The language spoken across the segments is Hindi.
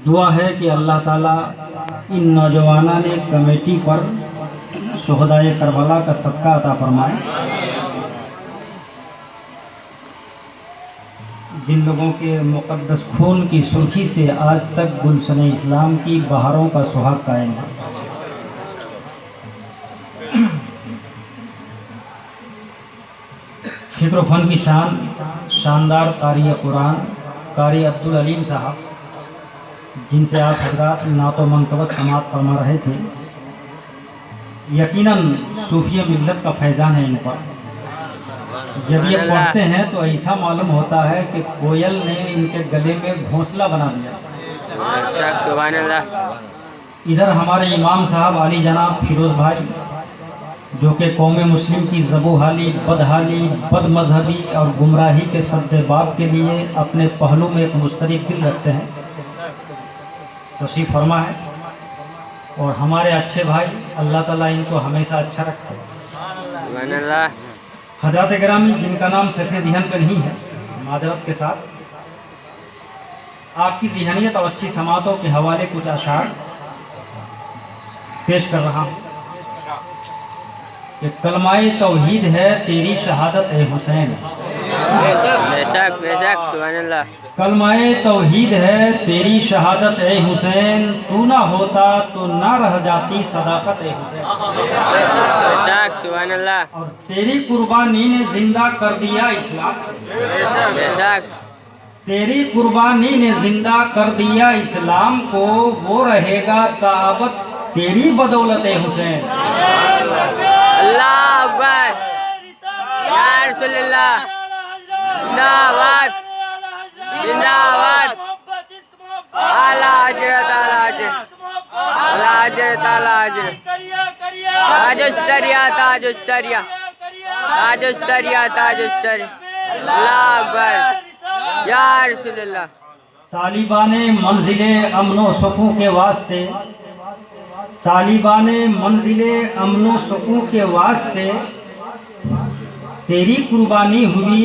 दुआ है कि अल्लाह ताला इन नौजवानों ने कमेटी पर शुहदाए करबला का सदका अता फरमाए। जिन लोगों के मुक़द्दस खून की सुर्खी से आज तक गुलशन इस्लाम की बहारों का सुहाग कायम है। फिक्र फन की शानदार कारी कुरान कारी अब्दुल अलीम साहब, जिनसे आप हजरात नातो मनकबत समात फरमा रहे थे, यकीनन सूफिया मिल्लत का फैज़ान है इन पर। जब ये पढ़ते हैं तो ऐसा मालूम होता है कि कोयल ने इनके गले में घोंसला बना दिया। इधर हमारे इमाम साहब आली जनाब फिरोज़ भाई, जो कि कौम मुस्लिम की ज़बूहाली, बदहाली, बदमजहबी और गुमराही के सद्देबाब के लिए अपने पहलू में एक मुस्तरिब दिल रखते हैं, तशरीफ़ फरमा है। और हमारे अच्छे भाई, अल्लाह ताला इनको हमेशा अच्छा रखे। हज़रात गिरामी, जिनका नाम सफ़े ज़हन पर नहीं है, माजरत के साथ आपकी ज़हनियत और अच्छी समातों के हवाले कुछ अशार पेश कर रहा हूँ। कि कलमाए तौहीद है तेरी शहादत ए हुसैन। बेशक बेशक सुभान अल्लाह। कलमाए तौहीद है तेरी शहादत ए हुसैन, तू ना होता तो ना रह जाती सदाकत ए हुसैन। बेशक सुभान अल्लाह। और तेरी कुर्बानी ने जिंदा कर दिया इस्लाम। बेशक तेरी कुर्बानी ने जिंदा कर दिया इस्लाम को, वो रहेगा ताबत तेरी बदौलत ए हुसैन। अल्लाह अकबर, या रसूलल्लाह, जिंदाबाद जिंदाबाद। आला हजरत आला हजरत आला हजरत आला हजरत। ताजुस्सरिया ताजुस्सरिया ताजुस्सरिया ताजुस्सरिया। अल्लाह अकबर, या रसूलल्लाह। तालिबाने मंजिले अमनो सुकून के वास्ते, तालिबाने मंजिले अमनो सुकून के वास्ते, तेरी कुर्बानी हुई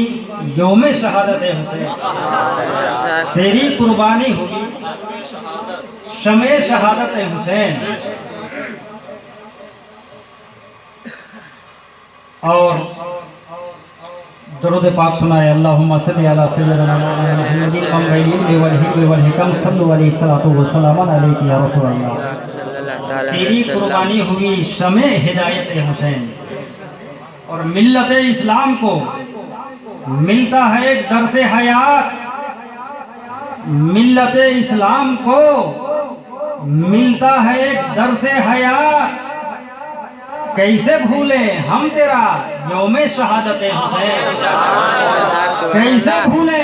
यौमे शहादत है हुसैन। तेरी कुर्बानी हुई शमे शहादत है हुसैन। और दरूद पाक सुनाए। अल्लाहुम्मा सल्ली अला सय्यिदना मुहम्मदिन वल हिकम सल्लल्लाहु अलैहि वसल्लम अलैहि या रसूल अल्लाह। तेरी कुर्बानी हुई शमे हिदायत ए हुसैन। और मिल्लत इस्लाम को मिलता है एक दर्स हयात। मिल्लत इस्लाम को मिलता है एक दर्स हयात। कैसे भूले हम तेरा यौमे शहादत ए हुसैन। कैसे भूले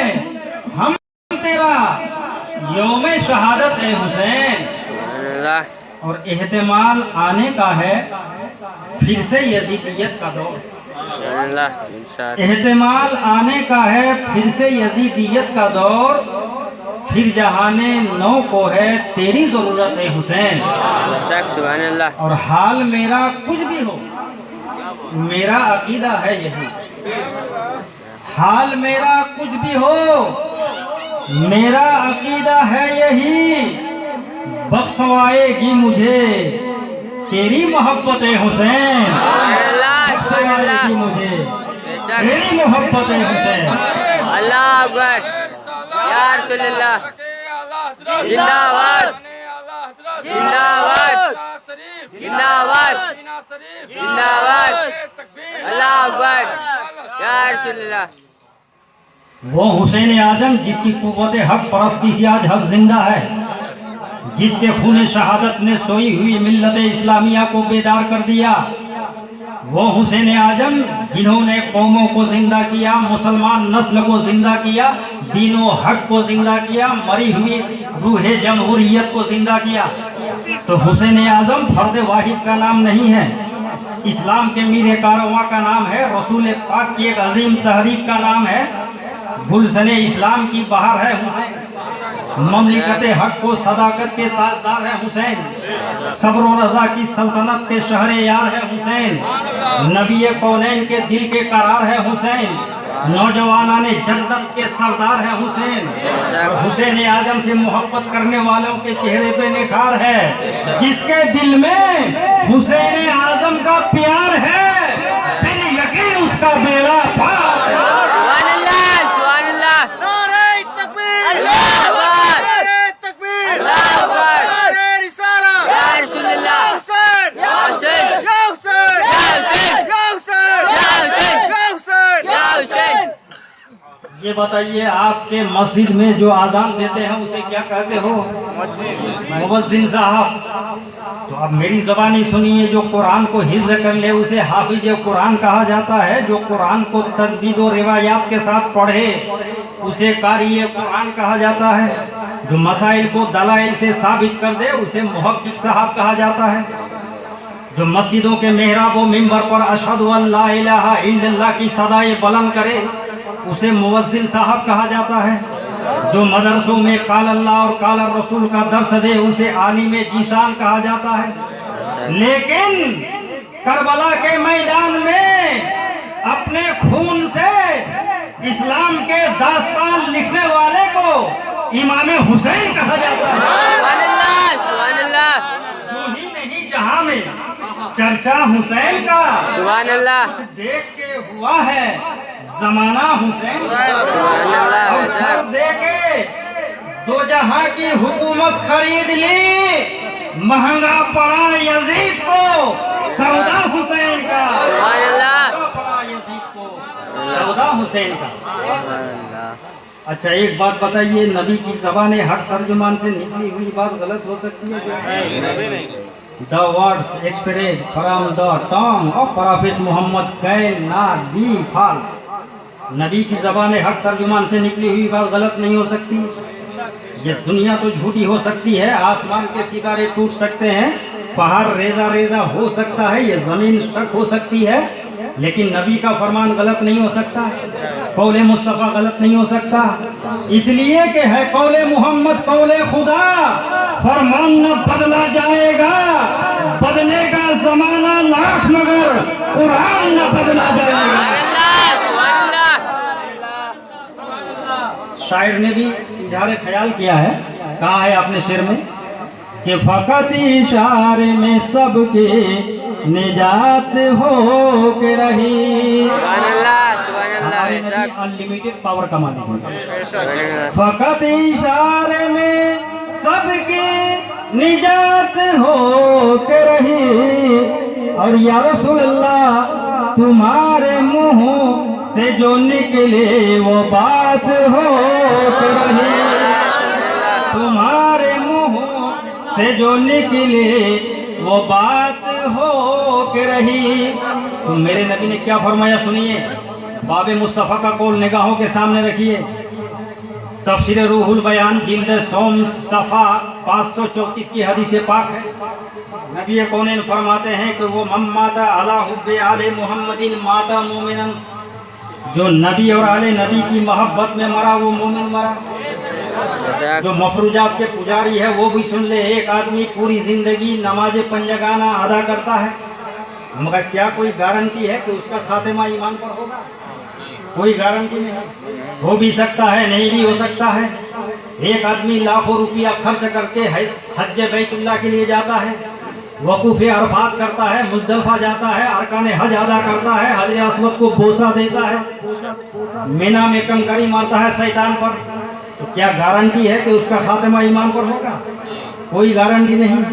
हम तेरा यौमे शहादत ए हुसैन। और एहतमाल आने का है फिर से यजीदियत का दौर। एहतमाल आने का है फिर से यजीदियत का दौर। फिर जहाने नौ को है तेरी ज़रूरत है हुसैन। और हाल मेरा कुछ भी हो, मेरा अकीदा है यही। हाल मेरा कुछ भी हो, मेरा अकीदा है यही। बख्शवाएगी मुझे तेरी मोहब्बत हुसैन। बख्शवाएगी मुझे तेरी मोहब्बत हुसैन। अल्लाह अकबर, या रसूलल्लाह। जिंदाबाद जिंदाबाद जिंदाबाद जिंदाबाद। अल्लाह अकबर, या रसूलल्लाह। वो हुसैन आजम जिसकी कुव्वत हक परस्ती से आज हक जिंदा है, जिसके खून शहादत ने सोई हुई मिल्लत इस्लामिया को बेदार कर दिया। वो हुसैन आजम जिन्होंने कौमों को जिंदा किया, मुसलमान नस्ल को जिंदा किया, दीनों हक को जिंदा किया, मरी हुई रूह जमहूरियत को जिंदा किया। तो हुसैन आजम फर्द वाहिद का नाम नहीं है, इस्लाम के मीर कारवां का नाम है, रसूल पाक की एक अजीम तहरीक का नाम है, गुलशन इस्लाम की बहार है हुसैन। ममलिकत हक को सदाकत के ताजदार है हुसैन। सब्र और रज़ा की सल्तनत के शहर यार है हुसैन। नबी कौनैन के दिल के करार है हुसैन। नौजवानाने जन्नत के सरदार है हुसैन, और हुसैन आजम से मोहब्बत करने वालों के चेहरे पे निखार है। जिसके दिल में हुसैन आजम का प्यार है, बिल यकीन उसका बेड़ा पार। सुभान अल्लाह, सुभान अल्लाह। नारे तकबीर, अल्लाह अकबर, नारे तकबीर, अल्लाह अकबर। नारे रिसाला, या रसूल अल्लाह, हुसैन, या हुसैन, या हुसैन, या हुसैन, या हुसैन, या हुसैन, या हुसैन, या हुसैन। ये बताइए, आपके मस्जिद में जो आजान देते हैं उसे क्या कहते हो? मुअज्जिन साहब। तो अब मेरी ज़बानी सुनिए, जो कुरान को हिफ्ज़ कर ले उसे हाफिज कुरान कहा जाता है। जो कुरान को तजवीद और रिवायात के साथ पढ़े उसे कारी कुरान कहा जाता है। जो मसाइल को दलाइल से साबित कर दे उसे मुहक्किक साहब कहा जाता है। जो मस्जिदों के मेहराब व मिंबर पर अशहदु अल्ला इलाहा इल्लल्लाह की सदाएं बुलंद करे उसे मुअज्जिन साहब कहा जाता है। जो मदरसों में काल अल्लाह और काल रसूल का दर्स दे उसे आलिम जीशान कहा जाता है। लेकिन करबला के मैदान में अपने खून से इस्लाम के दास्तान लिखने वाले को इमाम हुसैन कहा जाता है। सुभान अल्लाह, सुभान अल्लाह। यूं ही नहीं, जहां में चर्चा हुसैन का सुभान अल्लाह, कुछ देख के हुआ है जमाना हुसैन। सुभान अल्लाह। और सर दे के दो जहां की हुकूमत खरीद ली, महंगा पड़ा यजीद को सौदा हुसैन का। सुभान अल्लाह, महंगा पड़ा यजीद को सौदा हुसैन का। सुभान अल्लाह। अच्छा, एक बात बताइए, नबी की ज़बान हक तर्जुमान से निकली हुई बात गलत हो सकती है? The words expressed from the tongue of Prophet Muhammad cannot be false. नबी की ज़बान हक तर्जुमान से निकली हुई बात गलत नहीं हो सकती। ये दुनिया तो झूठी हो सकती है, आसमान के सितारे टूट सकते हैं, पहाड़ रेजा रेजा हो सकता है, ये ज़मीन शक हो सकती है, लेकिन नबी का फरमान गलत नहीं हो सकता, कौले मुस्तफ़ा गलत नहीं हो सकता। इसलिए कि है कौले मोहम्मद कौले खुदा, फरमान न बदला जाएगा, बदले का जमाना लाख मगर कुरान न बदला जाएगा। सुभान अल्लाह, सुभान अल्लाह। शायर ने भी इजहार ख्याल किया है, कहा है अपने शेर में कि फकत इशारे में सबके निजात हो के रही। सुभान अल्लाह, सुभान हमारे नबी अल्लाह। अनलिमिटेड पावर कमा देंगे। सुभान अल्लाह। फकत इशारे में सबकी निजात हो के रही, और या रसूल अल्लाह तुम्हारे मुंह से जो निकले वो बात हो के रही, तुम्हारे मुंह से जो निकले वो बात हो के रही। तो मेरे नबी ने क्या फरमाया सुनिए, बाबे मुस्तफ़ा का कौल निगाहों के सामने रखिए। तफसीर रूहुल बयान जिल्द सोम सफ़ा 534 की हदीस पाक है। नबी कौनैन फरमाते हैं कि वो मम्माता अला हुब्बे आले मुहम्मदिन माता मोमिनन, जो नबी और आले नबी की मोहब्बत में मरा वो मोमिन मरा। जो मफरूजात के पुजारी है वो भी सुन ले, एक आदमी पूरी जिंदगी नमाज पंजगाना अदा करता है, मगर क्या कोई गारंटी है कि उसका खातिमा ईमान पर होगा? कोई गारंटी नहीं। हो भी सकता है, नहीं भी हो सकता है। एक आदमी लाखों रुपया खर्च करके हज बैतुल्लाह के लिए जाता है, वकूफ़ अरफात करता है, मुज़दलिफ़ा जाता है, अरकान हज अदा करता है, हजर अस्वद को बोसा देता है, मीना में कंकरी मारता है शैतान पर, तो क्या गारंटी है कि उसका खातिमा ईमान पर होगा? कोई गारंटी नहीं।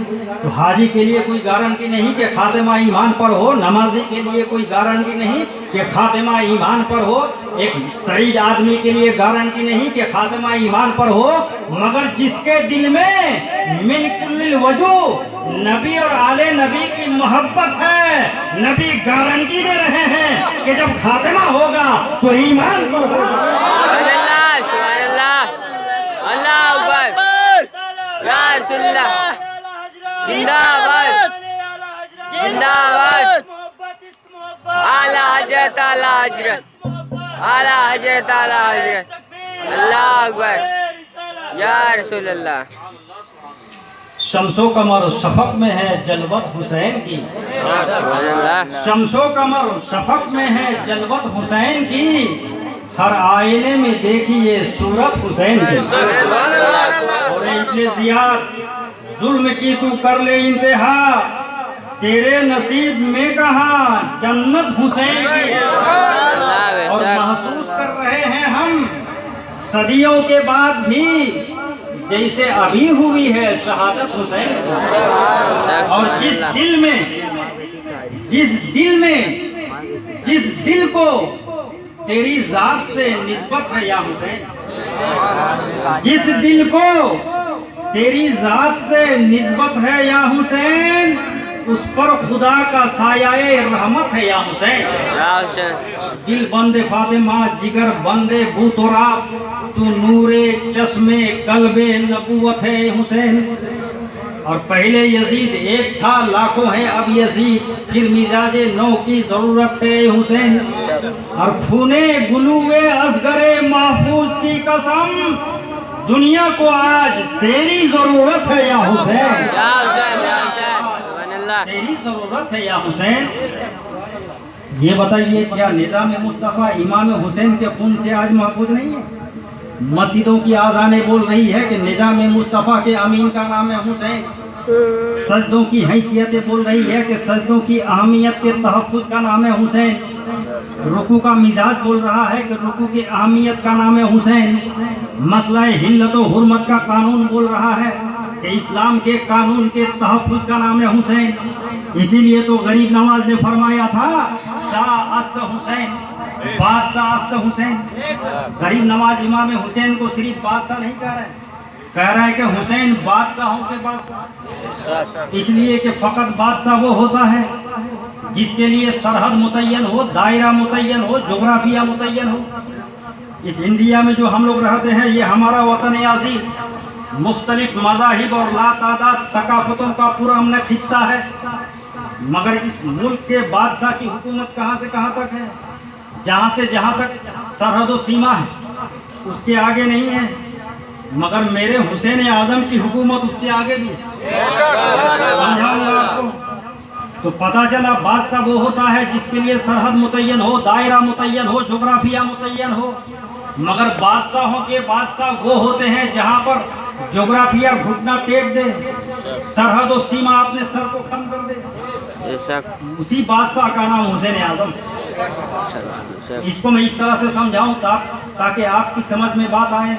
तो हाजी के लिए कोई गारंटी नहीं कि खातिमा ईमान पर हो, नमाजी के लिए कोई गारंटी नहीं कि खातिमा ईमान पर हो, एक सईद आदमी के लिए गारंटी नहीं कि खातिमा ईमान पर हो, मगर जिसके दिल में मिन कुल्लिल वजूह नबी और आले नबी की मोहब्बत है, नबी गारंटी दे रहे हैं कि जब खातिमा होगा तो ईमान पर होगा। सुभान अल्लाह, सुभान अल्लाह। अल्लाह अकबर। या रसूल अल्लाह। जिंदाबाद, जिंदाबाद। आला हजरत, आला हजरत, आला हजरत, आला हजरत। अल्लाह अकबर। या रसूल अल्लाह। शम्सो कमर शफक में है जलवत हुसैन की, सुभान अल्लाह। शम्सो कमर शफक में है जलवत हुसैन की, हर आईने में देखिए सूरत हुसैन की। और इब्ने जियाद, जुल्म की तू कर ले इंतहा, तेरे नसीब में कहा जन्नत हुसैन की। और महसूस कर रहे हैं हम सदियों के बाद भी जैसे अभी हुई है शहादत हुसैन की। और जिस दिल को तेरी जात से निस्बत है या हुसैन, जिस दिल को तेरी जात से निस्बत है या हुसैन, उस पर खुदा का सायाए रहमत है या हुसैन। दिल बंदे फातिमा, जिगर बंदे बूतोरा, तू नूरे चश्मे कल्बे नबूवत है हुसैन। और पहले यजीद एक था, लाखों है अब यजीद, फिर मिजाजे नौ की जरूरत है हुसैन। और खूने गुलूए असगरे महफूज की कसम, दुनिया को आज तेरी जरूरत है या हुसैन। तेरी जरूरत है या हुसैन। ये बताइए, क्या निजाम मुस्तफ़ा इमाम हुसैन के खून से आज महफूज नहीं है? मस्जिदों की आज़ानें बोल रही है कि निजाम मुस्तफ़ा के अमीन का नाम है हुसैन। सजदों की हैसियतें बोल रही है कि सजदों की अहमियत के तहफ़्फ़ुज़ का नाम है हुसैन। रुकू का मिजाज बोल रहा है कि रुकू की अहमियत का नाम है हुसैन। मसला हिल्लत व हुर्मत का कानून बोल रहा है कि इस्लाम के कानून के तहफ़्फ़ुज़ का नाम है हुसैन। इसीलिए तो गरीब नवाज ने फरमाया था, शाह अस्त हुसैन, बादशाह अस्त हुसैन। गरीब नवाज इमाम हुसैन को सिर्फ बादशाह नहीं कह रहा है कि हुसैन बादशाहों के बादशाह। इसलिए कि फ़कत बादशाह वो होता है जिसके लिए सरहद मुतय्यन हो, दायरा मुतय्यन हो, जोग्राफिया मुतय्यन हो। इस इंडिया में जो हम लोग रहते हैं, ये हमारा वतन अजीज, मुख्तलिफ मज़ाहिब और लातादाद सकाफतों का पूरा हमने खित्ता है। मगर इस मुल्क के बादशाह की हुकूमत कहाँ से कहाँ तक है? जहाँ से जहाँ तक सरहद व सीमा है, उसके आगे नहीं है। मगर मेरे हुसैन आज़म की हुकूमत उससे आगे भी। समझाऊंगा आपको तो पता चला, बादशाह वो होता है जिसके लिए सरहद मुतय्यन हो, दायरा मुतय्यन हो, जोग्राफिया मुतय्यन हो। मगर बादशाहों के बादशाह वो होते हैं जहाँ पर जोग्राफिया घुटना टेक दे, सरहद और सीमा अपने सर को खम कर दे। उसी बादशाह का नाम हुसैन आज़म। इसको मैं इस तरह से समझाऊं ताकि आपकी समझ में बात आए।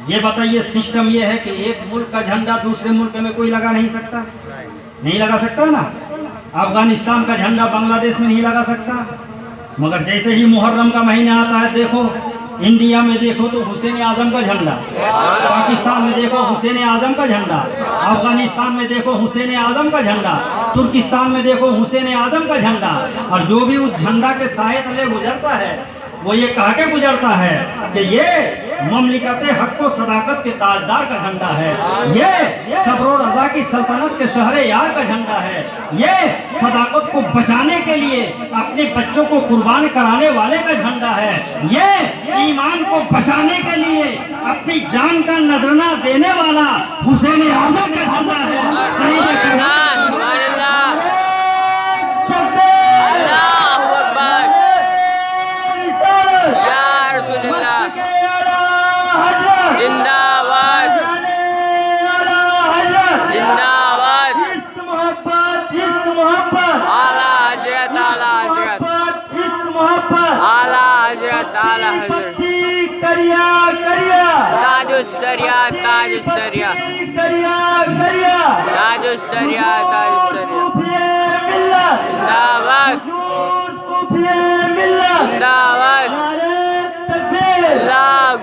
ये बताइए, सिस्टम ये है कि एक मुल्क का झंडा दूसरे मुल्क में कोई लगा नहीं सकता, नहीं लगा सकता ना। अफगानिस्तान का झंडा बांग्लादेश में नहीं लगा सकता। मगर जैसे ही मुहर्रम का महीना आता है, देखो इंडिया में देखो तो हुसैन आज़म का झंडा, पाकिस्तान में देखो हुसैन आज़म का झंडा, अफगानिस्तान में देखो हुसैन आज़म का झंडा, तुर्किस्तान में देखो हुसैन आज़म का झंडा। और जो भी उस झंडा के साए तले गुजरता है, वो ये कह के गुजरता है कि ये ममलिकत हक व सदाकत के ताजदार का झंडा है, ये सब्र रजा की सल्तनत के शहरे यार का झंडा है, ये सदाकत को बचाने के लिए अपने बच्चों को कुर्बान कराने वाले का झंडा है, ये ईमान को बचाने के लिए अपनी जान का नजराना देने वाला हुसैन आज़म का झंडा है। सही जिंदाबाद जिंदाबाद। आला हजरत आला हजरत आला हजरत आला हजरत। ताजुस्सरिया ताजुस्सरिया ताजुस्सरिया ताजुस्सरिया। जिंदाबाद जिंदाबाद। अल्लाहू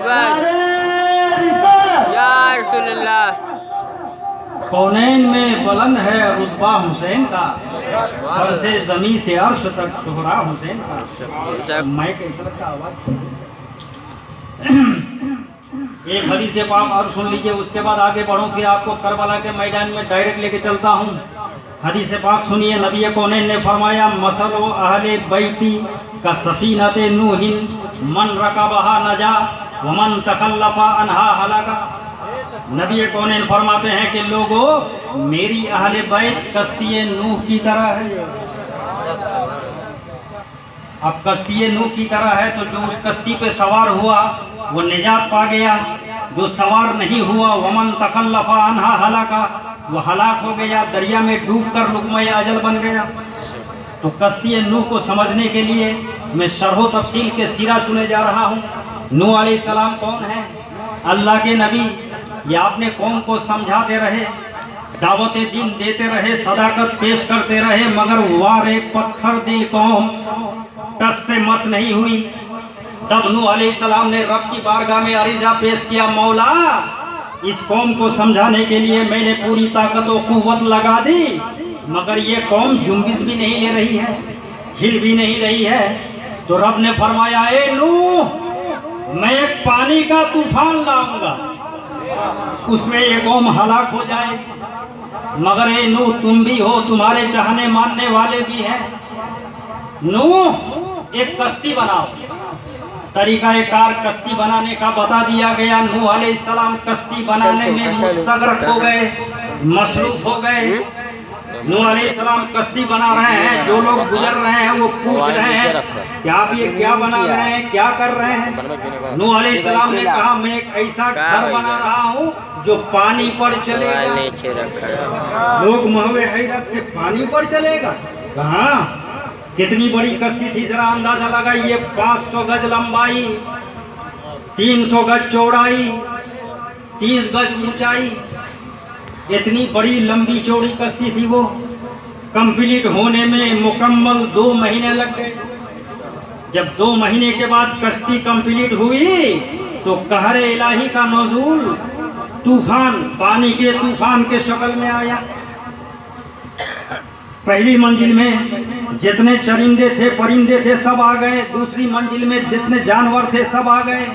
अकबर या रसूलल्लाह। कौनैन में बुलंद है रुतबा हुसैन का, सर से ज़मीन से अर्श तक शुहरा हुसैन का। मैं कैसे का आवाज़ एक हदीस पाक और सुन लीजिए, उसके बाद आगे बढ़ो कि आपको करबला के मैदान में डायरेक्ट लेके चलता हूँ। हदीस पाक सुनिए, नबी कौनैन ने फरमाया, मसलो अहले बैती का सफीनते नूहिन, मन रकबहा नजा व मन तखल्लफा अनहा हलाका। नबी कौनैन फरमाते हैं कि लोगों, मेरी अहले बैत कश्ती नूह की तरह है। अब कश्ती नूह की तरह है, तो जो उस कश्ती पे सवार हुआ वो निजात पा गया, जो सवार नहीं हुआ वमन तखल्लफा अनहा हलाका, वो हलाक हो गया, दरिया में डूबकर लुक़्मा अजल बन गया। तो कश्ती नूह को समझने के लिए मैं शरह तफसील के सिरा सुने जा रहा हूँ। नूह अलैहिस्सलाम कौन है? अल्लाह के नबी। ये आपने कौम को समझाते रहे, दावत दीन देते रहे, सदाकत पेश करते रहे, मगर वारे पत्थर दिल कौम टस से मस नहीं हुई। तब नूह अलैहिस्सलाम ने रब की बारगाह में अरीजा पेश किया, मौला इस कौम को समझाने के लिए मैंने पूरी ताकत और कुव्वत लगा दी, मगर ये कौम जुम्बिश भी नहीं ले रही है, हिल भी नहीं रही है। तो रब ने फरमाया, ए नूह मैं एक पानी का तूफान लाऊंगा, उसमें ये कौम हलाक हो जाए। मगर ए नूह तुम भी हो, तुम्हारे चाहने मानने वाले भी हैं। नूह एक कश्ती बनाओ। तरीक़ाकार कश्ती बनाने का बता दिया गया। नूह अलैहिस्सलाम कश्ती बनाने में मुस्तगरक हो गए, मसरूफ हो गए। नूह अलैहिस्सलाम कश्ती बना रहे हैं, जो लोग गुजर रहे हैं वो पूछ रहे हैं कि आप ये क्या बना रहे हैं, क्या कर रहे हैं। नूह अलैहिस्सलाम ने कहा, मैं एक ऐसा घर बना रहा हूँ जो पानी पर चलेगा। लोग महवे हैरत के पानी पर चलेगा, कहाँ? कितनी बड़ी कश्ती थी, जरा अंदाजा लगाइए। 500 गज लंबाई, 300 गज चौड़ाई, 30 गज ऊंचाई, इतनी बड़ी लंबी चौड़ी कश्ती थी। वो कंप्लीट होने में मुकम्मल 2 महीने लग गए। जब 2 महीने के बाद कश्ती कंप्लीट हुई तो कहरे इलाही का नज़ूल, तूफान, पानी के तूफान के शक्ल में आया। पहली मंजिल में जितने चरिंदे थे, परिंदे थे, सब आ गए। दूसरी मंजिल में जितने जानवर थे सब आ गए।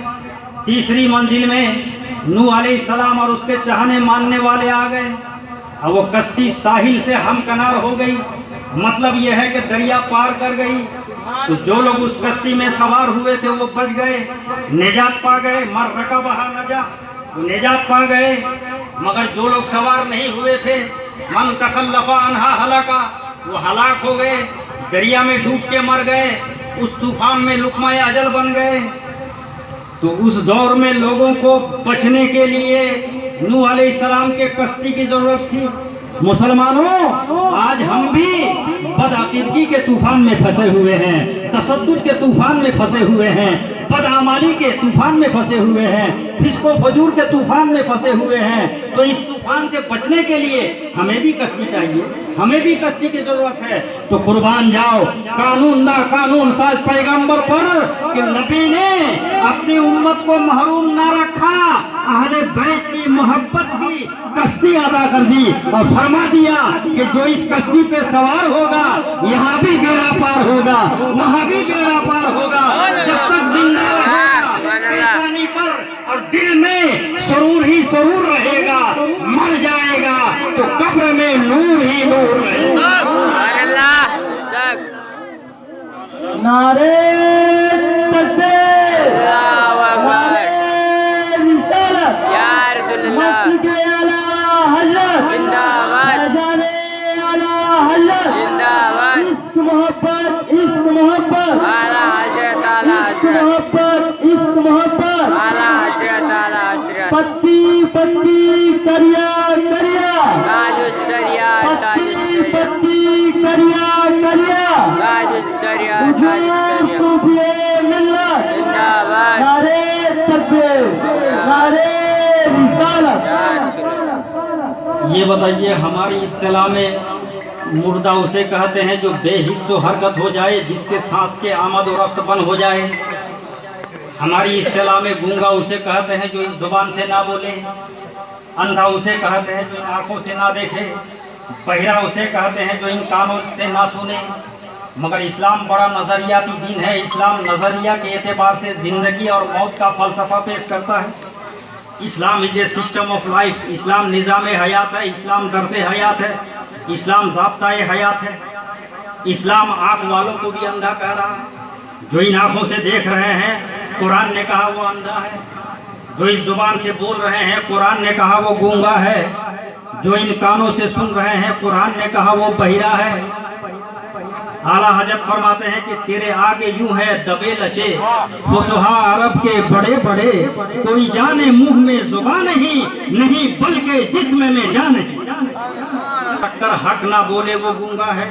तीसरी मंजिल में नूह अलैहिस्सलाम और उसके चाहने मानने वाले आ गए। अब वो कश्ती साहिल से हमकनार हो गई, मतलब यह है कि दरिया पार कर गई। तो जो लोग उस कश्ती में सवार हुए थे वो बच गए, निजात पा गए। मर रकबहा नजा, निजात पा गए। मगर जो लोग सवार नहीं हुए थे, मन तखल्लफा अनहा हलाका, वो हलाक हो गए, दरिया में डूब के मर गए, उस तूफान में लुक़्मा अजल बन गए। तो उस दौर में लोगों को बचने के लिए नूह अलैहिस्सलाम के कश्ती की जरूरत थी। मुसलमानों, आज हम भी बदअकीदगी के तूफान में फंसे हुए हैं, तशद्दुद के तूफान में फंसे हुए हैं, बदआमाली के तूफान में फंसे हुए हैं, फिस्को फजूर के तूफान में फंसे हुए हैं। तो इस तूफान से बचने के लिए हमें भी कश्ती चाहिए, हमें भी कश्ती की जरूरत है। तो कुर्बान जाओ कानून ना कानून साज पैगंबर पर कि नबी ने अपनी उम्मत को महरूम ना रखा, अहले बैत की मोहब्बत की कश्ती अदा कर दी और फरमा दिया कि जो इस कश्ती पे सवार होगा यहाँ भी बेड़ा पार होगा, वहाँ भी बेड़ा पार होगा। जब तक जिंदा रहेगा पेशानी पर और दिल में सरूर ही सरूर रहेगा, मर जाएगा तो कब्र में नूर ही नूर रहेगा। नारे तकबीर, नारे रिसालत, मस्जिद आला हज़रत जिंदाबाद, जाने आला हज़रत जिंदाबाद। इश्क मोहब्बत, इश्क मोहब्बत, आला हज़रत, आला हज़रत, मोहब्बत, इश्क मोहब्बत, आला हज़रत, आला हज़रत। पत्ती पत्ती करिया करिया, ताजुस्सरिया, ताजुस्सरिया, पत्ती करिया करिया, ताजुस्सरिया, ताजुस्सरिया, सूफिए मिल्लत जिंदाबाद। नारे तकबीर, नारे रिसालत। ये बताइए, हमारी इस्तिलाह में मुर्दा उसे कहते हैं जो बेहिस्सो हरकत हो जाए, जिसके सांस के आमद और रफ्त बंद हो जाए। हमारी इस्तिलाह में गूंगा उसे कहते हैं जो इस जुबान से ना बोले, अंधा उसे कहते हैं जो इन आँखों से ना देखे, बहिरा उसे कहते हैं जो इन कानों से ना सुने। मगर इस्लाम बड़ा नज़रियाती दीन है। इस्लाम नज़रिया के एतबार से ज़िंदगी और मौत का फ़लसफ़ा पेश करता है। Islam is a system of life. इस्लाम निज़ाम हयात है, इस्लाम दर्स हयात है, इस्लाम ज़ाब्ता हयात है। इस्लाम आँख वालों को भी अंधा कह रहा है। जो इन आँखों से देख रहे हैं, कुरान ने कहा वो अंधा है। जो इस जुबान से बोल रहे हैं, कुरान ने कहा वो गूंगा है। जो इन कानों से सुन रहे हैं, कुरान ने कहा वो बहिरा है। आला हजरत फरमाते हैं कि तेरे आगे यूं है दबे लचे फुसहा अरब के बड़े बड़े, कोई जाने मुंह में जुबान नहीं बल्कि जिस्म में जान है। हक ना बोले वो गूंगा है,